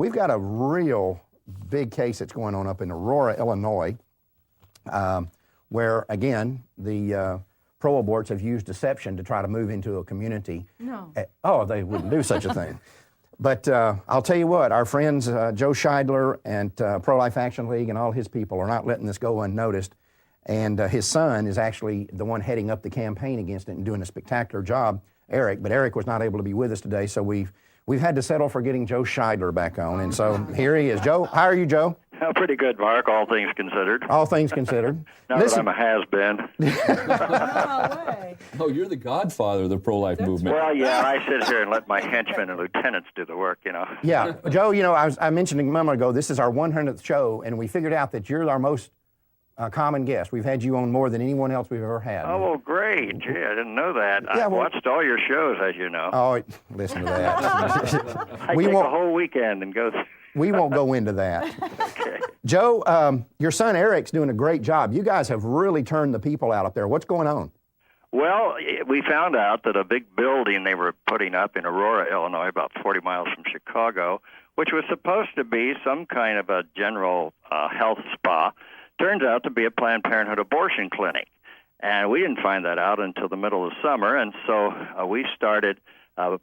we've got a real big case that's going on up in Aurora, Illinois, where, again, the pro-aborts have used deception to try to move into a community. No. Oh, they wouldn't do such a thing. But I'll tell you what, our friends Joe Scheidler and Pro-Life Action League and all his people are not letting this go unnoticed. And his son is actually the one heading up the campaign against it and doing a spectacular job, Eric. But Eric was not able to be with us today, so we've had to settle for getting Joe Scheidler back on. And so here he is. Joe, how are you, Joe? Pretty good, Mark, all things considered. All things considered. Not that I'm a has-been. No way. Oh, you're the godfather of the pro-life movement. Well, yeah, I sit here and let my henchmen and lieutenants do the work, you know. Yeah. Joe, you know, I mentioned a moment ago, this is our 100th show, and we figured out that you're our most common guest. We've had you on more than anyone else we've ever had. Oh, well, great. Gee, I didn't know that. Yeah, I've watched all your shows, as you know. Oh, listen to that. I take a whole weekend and go through. We won't go into that. Okay. Joe, your son Eric's doing a great job. You guys have really turned the people out up there. What's going on? Well, we found out that a big building they were putting up in Aurora, Illinois, about 40 miles from Chicago, which was supposed to be some kind of a general health spa, turns out to be a Planned Parenthood abortion clinic. And we didn't find that out until the middle of the summer, and so we started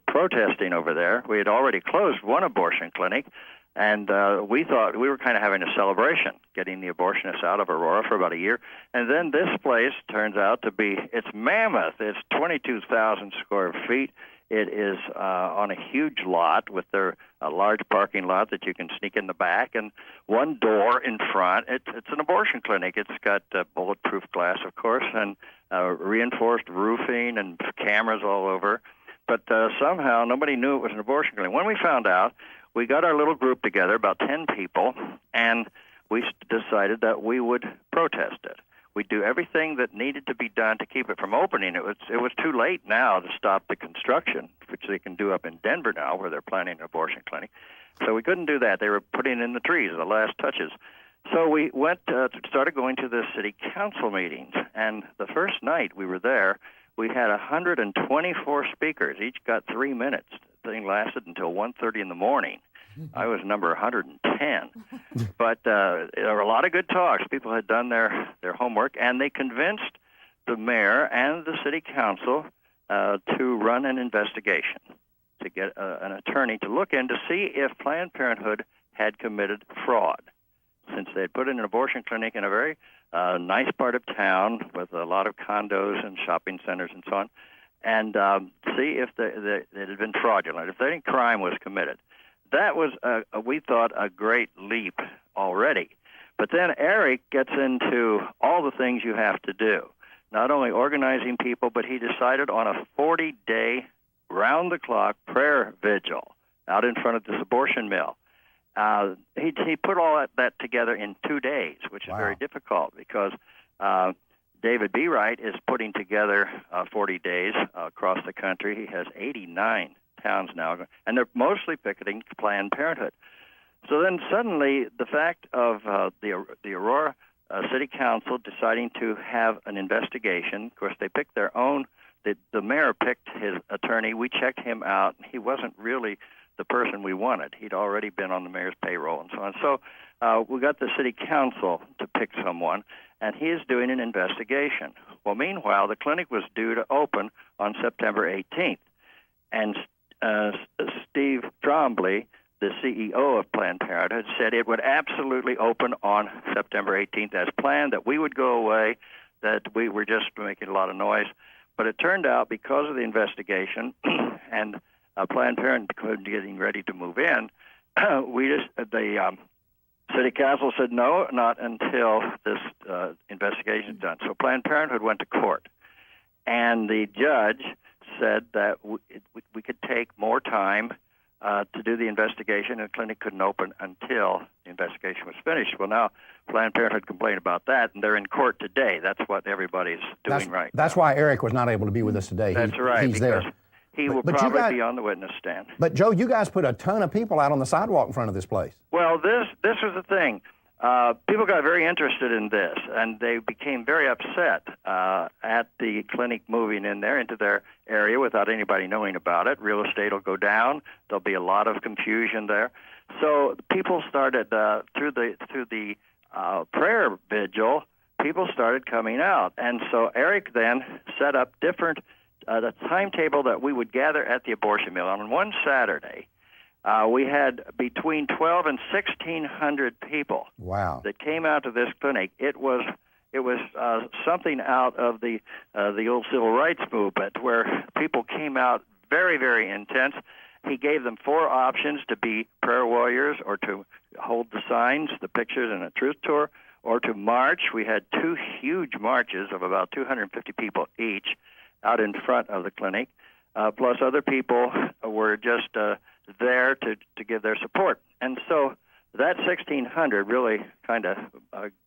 protesting over there. We had already closed one abortion clinic, and we thought we were kind of having a celebration, getting the abortionists out of Aurora for about a year. And then this place turns out to be, it's mammoth. It's 22,000 square feet. It is on a huge lot with a large parking lot that you can sneak in the back and one door in front. It's an abortion clinic. It's got bulletproof glass, of course, and reinforced roofing and cameras all over. But somehow nobody knew it was an abortion clinic. When we found out, we got our little group together, about 10 people, and we decided that we would protest it. We'd do everything that needed to be done to keep it from opening. It was too late now to stop the construction, which they can do up in Denver now, where they're planning an abortion clinic. So we couldn't do that. They were putting in the trees, the last touches. So we went started going to the city council meetings, and the first night we were there, we had 124 speakers. Each got 3 minutes. The thing lasted until 1:30 in the morning. I was number 110. But there were a lot of good talks. People had done their homework, and they convinced the mayor and the city council to run an investigation, to get an attorney to look in to see if Planned Parenthood had committed fraud, since they had put in an abortion clinic in a very nice part of town with a lot of condos and shopping centers and so on, and see if it had been fraudulent, if any crime was committed. That was, we thought, a great leap already. But then Eric gets into all the things you have to do, not only organizing people, but he decided on a 40-day, round-the-clock prayer vigil out in front of this abortion mill. He put all that together in 2 days, which is very difficult because David B. Wright is putting together 40 days across the country. He has 89 towns now, and they're mostly picketing Planned Parenthood. So then suddenly the fact of the Aurora City Council deciding to have an investigation, of course they picked their own, the mayor picked his attorney. We checked him out. He wasn't really the person we wanted. He'd already been on the mayor's payroll and so on. So we got the city council to pick someone, and he is doing an investigation. Well, meanwhile, the clinic was due to open on September 18th, and Steve Trombley, the CEO of Planned Parenthood, said it would absolutely open on September 18th as planned, that we would go away, that we were just making a lot of noise. But it turned out, because of the investigation and Planned Parenthood getting ready to move in, the city council said no, not until this investigation is done. So Planned Parenthood went to court, and the judge said that we could take more time to do the investigation, and the clinic couldn't open until the investigation was finished. Well, now Planned Parenthood complained about that, and they're in court today. That's what everybody's doing right now. That's why Eric was not able to be with us today. That's right. He's there. He will probably be on the witness stand. But, Joe, you guys put a ton of people out on the sidewalk in front of this place. Well, this was the thing. People got very interested in this, and they became very upset at the clinic moving in there into their area without anybody knowing about it. Real estate will go down. There'll be a lot of confusion there. So people started through the prayer vigil. People started coming out, and so Eric then set up different the timetable that we would gather at the abortion mill. On one Saturday, we had between 12 and 1,600 people. Wow. That came out to this clinic. It was something out of the old civil rights movement, where people came out very, very intense. He gave them 4 options: to be prayer warriors, or to hold the signs, the pictures, and a truth tour, or to march. We had 2 huge marches of about 250 people each out in front of the clinic, plus other people were just there to give their support. And so that 1,600 really kind of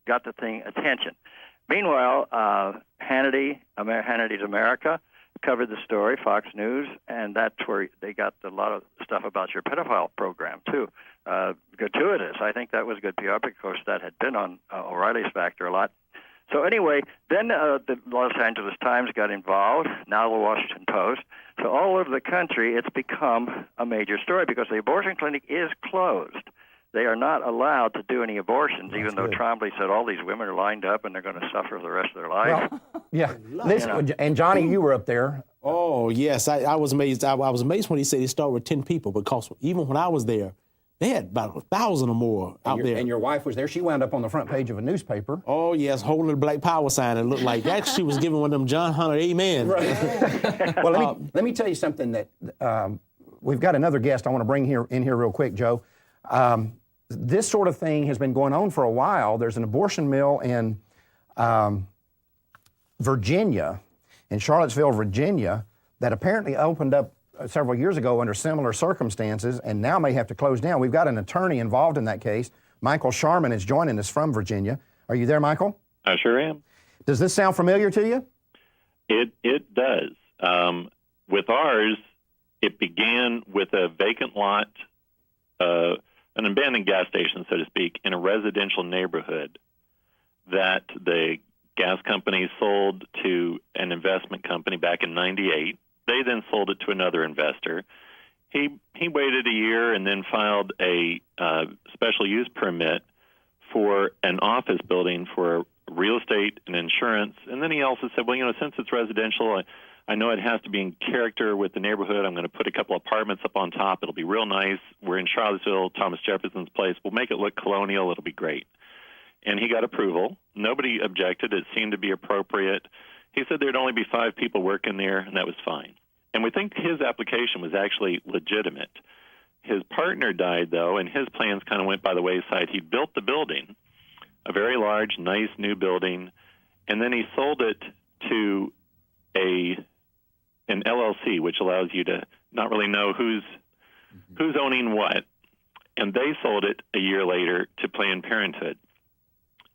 got the thing attention. Meanwhile, Hannity's America covered the story, Fox News, and that's where they got a lot of stuff about your pedophile program, too. Gratuitous. I think that was good PR because that had been on O'Reilly's Factor a lot. So anyway, then the Los Angeles Times got involved, now the Washington Post. So all over the country, it's become a major story because the abortion clinic is closed. They are not allowed to do any abortions, even though Trombley said all these women are lined up and they're going to suffer the rest of their life. Well, yeah. Listen, and Johnny, you were up there. Oh, yes. I was amazed. I was amazed when he said he started with 10 people, because even when I was there, they had about 1,000 or more out there. And your wife was there. She wound up on the front page of a newspaper. Oh, yes, holding a black power sign. It looked like that. She was giving one of them John Hunter amen. Right. Well, let me tell you something that we've got another guest I want to bring in here real quick, Joe. This sort of thing has been going on for a while. There's an abortion mill in Virginia, in Charlottesville, Virginia, that apparently opened up several years ago under similar circumstances and now may have to close down. We've got an attorney involved in that case. Michael Sharman is joining us from Virginia. Are you there, Michael? I sure am. Does this sound familiar to you? It does. With ours, it began with a vacant lot, an abandoned gas station, so to speak, in a residential neighborhood that the gas company sold to an investment company back in '98. They then sold it to another investor. He waited a year and then filed a special use permit for an office building for real estate and insurance. And then he also said, well, since it's residential, I know it has to be in character with the neighborhood. I'm going to put a couple apartments up on top. It'll be real nice. We're in Charlottesville, Thomas Jefferson's place. We'll make it look colonial. It'll be great. And he got approval. Nobody objected. It seemed to be appropriate. He said there'd only be 5 people working there, and that was fine. And we think his application was actually legitimate. His partner died, though, and his plans kind of went by the wayside. He built the building, a very large, nice new building, and then he sold it to an LLC, which allows you to not really know who's owning what. And they sold it a year later to Planned Parenthood.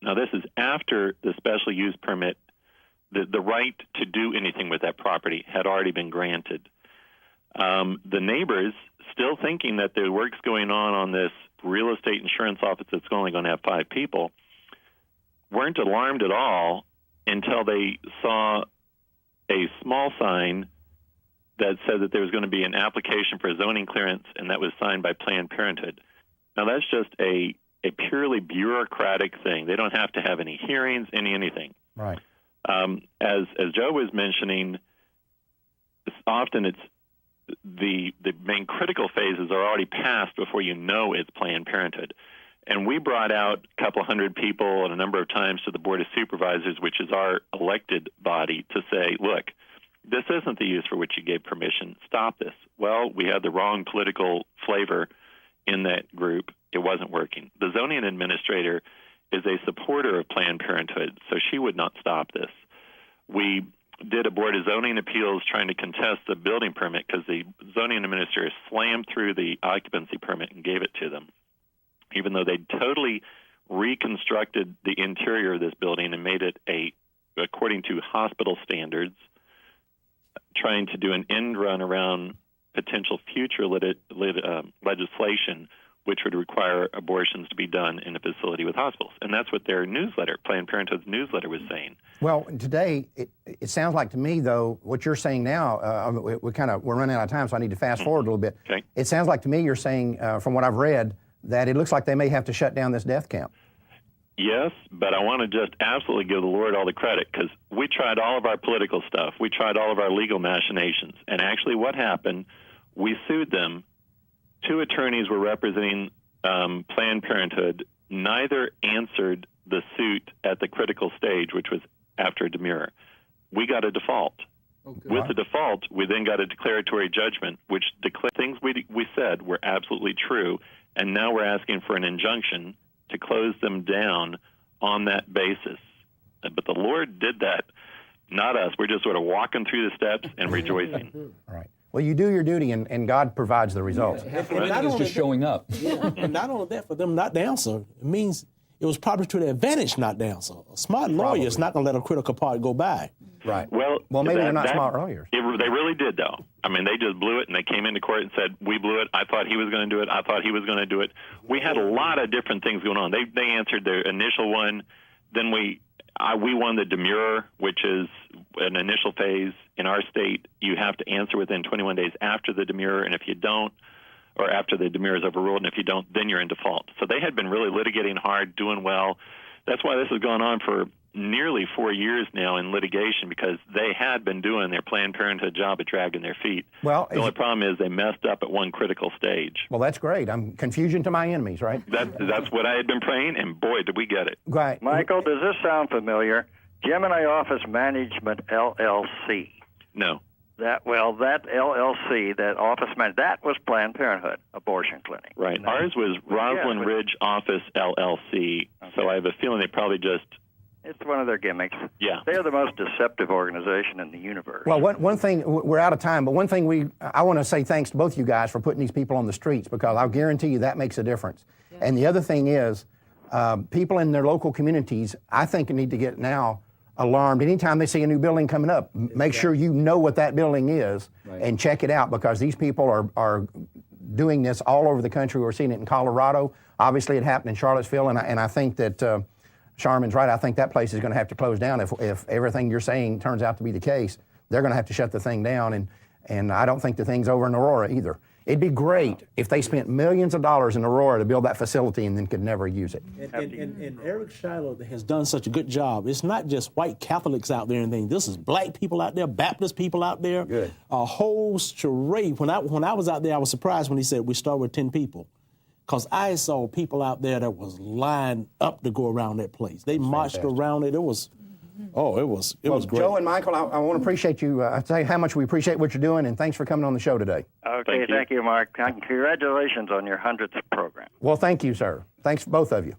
Now, this is after the special use permit. The right to do anything with that property had already been granted. The neighbors, still thinking that the work's going on this real estate insurance office that's only going to have 5 people, weren't alarmed at all until they saw a small sign that said that there was going to be an application for a zoning clearance, and that was signed by Planned Parenthood. Now, that's just a purely bureaucratic thing. They don't have to have any hearings, anything. Right. As Joe was mentioning, often it's the main critical phases are already passed before you know it's Planned Parenthood. And we brought out a couple hundred people and a number of times to the Board of Supervisors, which is our elected body, to say, look, this isn't the use for which you gave permission. Stop this. Well, we had the wrong political flavor in that group. It wasn't working. The zoning administrator is a supporter of Planned Parenthood, so she would not stop this. We did a Board of Zoning Appeals trying to contest the building permit because the zoning administrator slammed through the occupancy permit and gave it to them, even though they totally reconstructed the interior of this building and made it according to hospital standards, trying to do an end run around potential future legislation which would require abortions to be done in a facility with hospitals. And that's what their newsletter, Planned Parenthood's newsletter, was saying. Well, today, it sounds like to me, though, what you're saying now, we're running out of time, so I need to fast forward a little bit. Okay. It sounds like to me you're saying, from what I've read, that it looks like they may have to shut down this death camp. Yes, but I want to just absolutely give the Lord all the credit, because we tried all of our political stuff. We tried all of our legal machinations. And actually what happened, we sued them. 2 attorneys were representing Planned Parenthood. Neither answered the suit at the critical stage, which was after a demurrer. We got a default. Okay. With the default, we then got a declaratory judgment, which declared things we said were absolutely true, and now we're asking for an injunction to close them down on that basis. But the Lord did that, not us. We're just sort of walking through the steps and rejoicing. All right. Well, you do your duty, and God provides the results. Half of it is just showing up. Yeah, and not only that, for them not to answer, it means it was probably to their advantage not to answer. A smart lawyer is not going to let a critical part go by. Right. Well, maybe they're not smart lawyers. They really did, though. I mean, they just blew it, and they came into court and said, we blew it. I thought he was going to do it. I thought he was going to do it. We had a lot of different things going on. They answered their initial one. Then we won the demurrer, which is an initial phase. In our state, you have to answer within 21 days after the demurrer, and if you don't, or after the demurrer is overruled, and if you don't, then you're in default. So they had been really litigating hard, doing well. That's why this has gone on for nearly 4 years now in litigation, because they had been doing their Planned Parenthood job of dragging their feet. Well, the only problem is they messed up at one critical stage. Well, that's great. I'm confusion to my enemies, right? That's what I had been praying, and boy, did we get it. Right. Michael, does this sound familiar? Gemini Office Management LLC. No. That LLC, that office man, that was Planned Parenthood abortion clinic. Right. Ours was Roslyn Ridge Office LLC. Okay. So I have a feeling they probably just. It's one of their gimmicks. Yeah. They are the most deceptive organization in the universe. Well, one thing, we're out of time, but one thing I want to say thanks to both you guys for putting these people on the streets, because I'll guarantee you that makes a difference. Yeah. And the other thing is, people in their local communities, I think, need to get now alarmed. Anytime they see a new building coming up, make sure you know what that building is and check it out, because these people are doing this all over the country. We're seeing it in Colorado. Obviously, it happened in Charlottesville, and I think that Charmin's right. I think that place is going to have to close down if everything you're saying turns out to be the case. They're going to have to shut the thing down, and I don't think the thing's over in Aurora either. It'd be great if they spent millions of dollars in Aurora to build that facility and then could never use it. And Eric Scheidler has done such a good job. It's not just white Catholics out there and things. This is black people out there, Baptist people out there. Good. A whole charade. When I was out there, I was surprised when he said we start with 10 people. Because I saw people out there that was lined up to go around that place. They marched around it. It was great. Joe and Michael, I want to appreciate you. I tell you how much we appreciate what you're doing, and thanks for coming on the show today. Okay, thank you, Mark. Congratulations on your 100th program. Well, thank you, sir. Thanks, both of you.